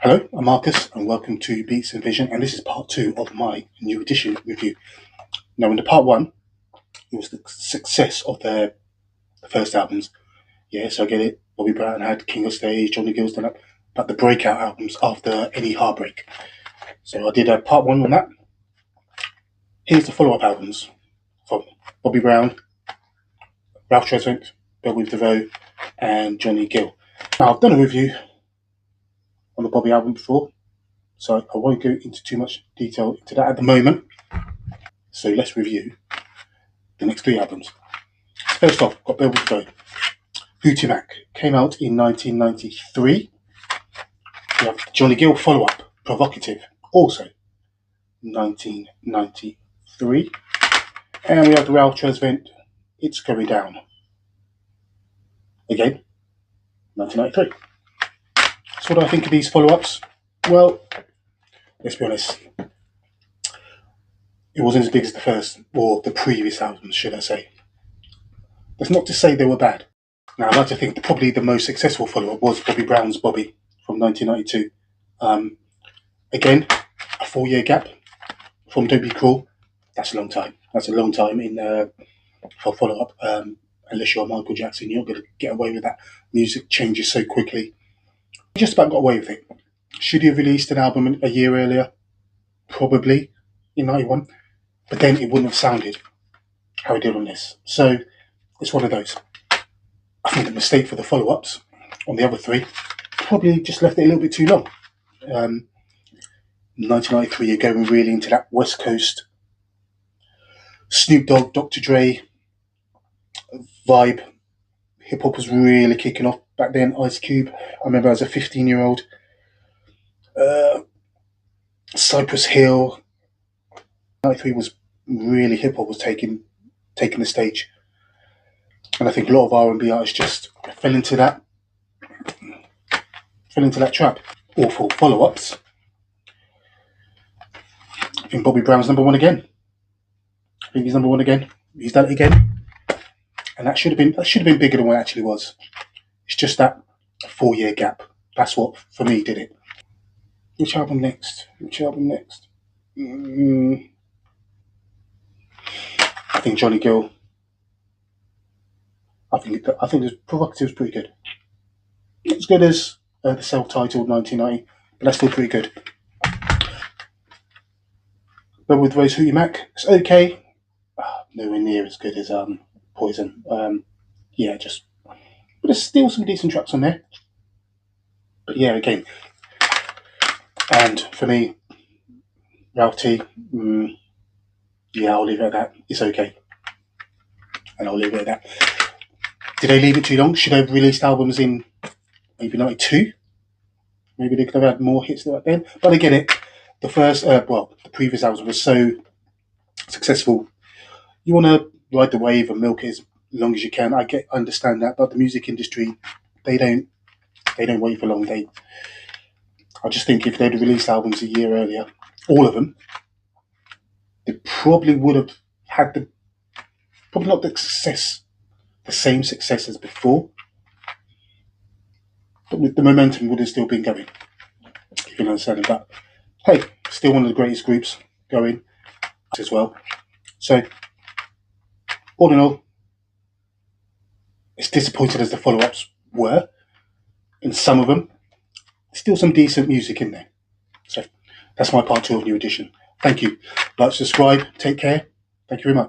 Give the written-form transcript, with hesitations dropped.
Hello, I'm Marcus and welcome to Beats and Vision, and this is part 2 of my new edition review. Now in the part 1, it was the success of their first albums. Yes, I get it. Bobby Brown had King of Stage, Johnny Gill's done that, but the breakout albums after Any Heartbreak. So I did a part 1 on that. Here's the follow-up albums from Bobby Brown, Ralph Tresvant, Bill with DeVoe, and Johnny Gill. Now I've done a review on the Bobby album before, so I won't go into too much detail into that at the moment. So let's review the next 3 albums. First off, got Bill with DeVoe. Pt2 came out in 1993. We have Johnny Gill follow-up, Provocative, also 1993. And we have the Ralph Tresvant, It's Going Down, again, 1993. So what do I think of these follow-ups? Well, let's be honest, it wasn't as big as the first, or the previous albums, should I say. That's not to say they were bad. Now, I'd like to think that probably the most successful follow-up was Bobby Brown's Bobby from 1992. Again, a 4-year gap from Don't Be Cruel. That's a long time. That's a long time for follow-up. Unless you're Michael Jackson, you're not going to get away with that. Music changes so quickly. He just about got away with it. Should he have released an album a year earlier? Probably, in 91. But then it wouldn't have sounded how he did on this. So it's one of those. I think the mistake for the follow-ups on the other 3 probably just left it a little bit too long. 1993, you're going really into that West Coast Snoop Dogg, Dr. Dre vibe. Hip hop was really kicking off back then. Ice Cube, I remember as a 15-year-old. Cypress Hill. 93 was really, hip hop was taking the stage, and I think a lot of R&B artists just fell into that trap. Awful follow-ups. I think Bobby Brown's number 1 again. I think he's number 1 again. He's done it again, and that should have been bigger than what it actually was. It's just that 4-year gap. That's what for me did it. Which album next? I think Johnny Gill. I think the Provocative is pretty good. Not as good as the self-titled 1990, but that's still pretty good. But with Rose Hootie Mac, it's okay. Nowhere near as good as Poison. But there's still some decent tracks on there. But yeah, again. And for me, Ralph T, I'll leave it at that. It's okay. And I'll leave it at that. Did they leave it too long? Should they have released albums in maybe 92? Maybe they could have had more hits back then. But I get it. The first, the previous albums were so successful. You want to ride the wave and milk it as long as you can. I understand that, but the music industry, they don't wait for long. I just think if they'd released albums a year earlier, all of them, they probably would have had probably not the same success as before, but with the momentum would have still been going, if you can understand it. But hey, still one of the greatest groups going as well. So all in all, as disappointed as the follow-ups were, in some of them, still some decent music in there. So that's my part 2 of New Edition. Thank you. Like, subscribe, take care. Thank you very much.